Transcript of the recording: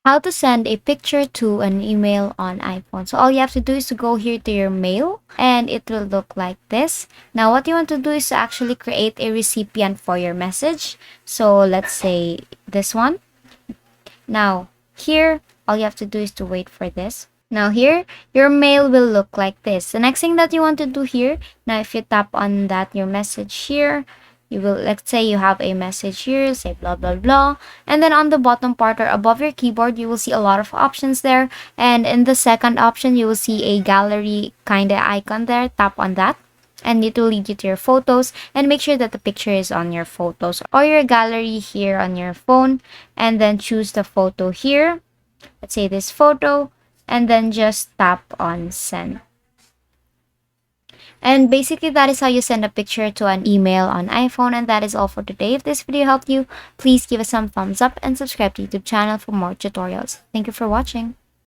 How to send a picture to an email on iPhone. So all you have to do is to go here to your mail and it will look like this. Now what you want to do is to actually create a recipient for your message. So let's say this one. Now here, all you have to do is to wait for this. Now here, your mail will look like this. The next thing that you want to do here, now if you tap on that, your message here, you will, let's say you have a message here, say blah, blah, blah. And then on the bottom part or above your keyboard, you will see a lot of options there. And in the second option, you will see a gallery kind of icon there. Tap on that. And it will lead you to your photos, and make sure that the picture is on your photos or your gallery here on your phone, and then choose the photo here. Let's say this photo, and then just tap on send. And basically that is how you send a picture to an email on iPhone. And that is all for today. If this video helped you, please give us some thumbs up and subscribe to the YouTube channel for more tutorials. Thank you for watching.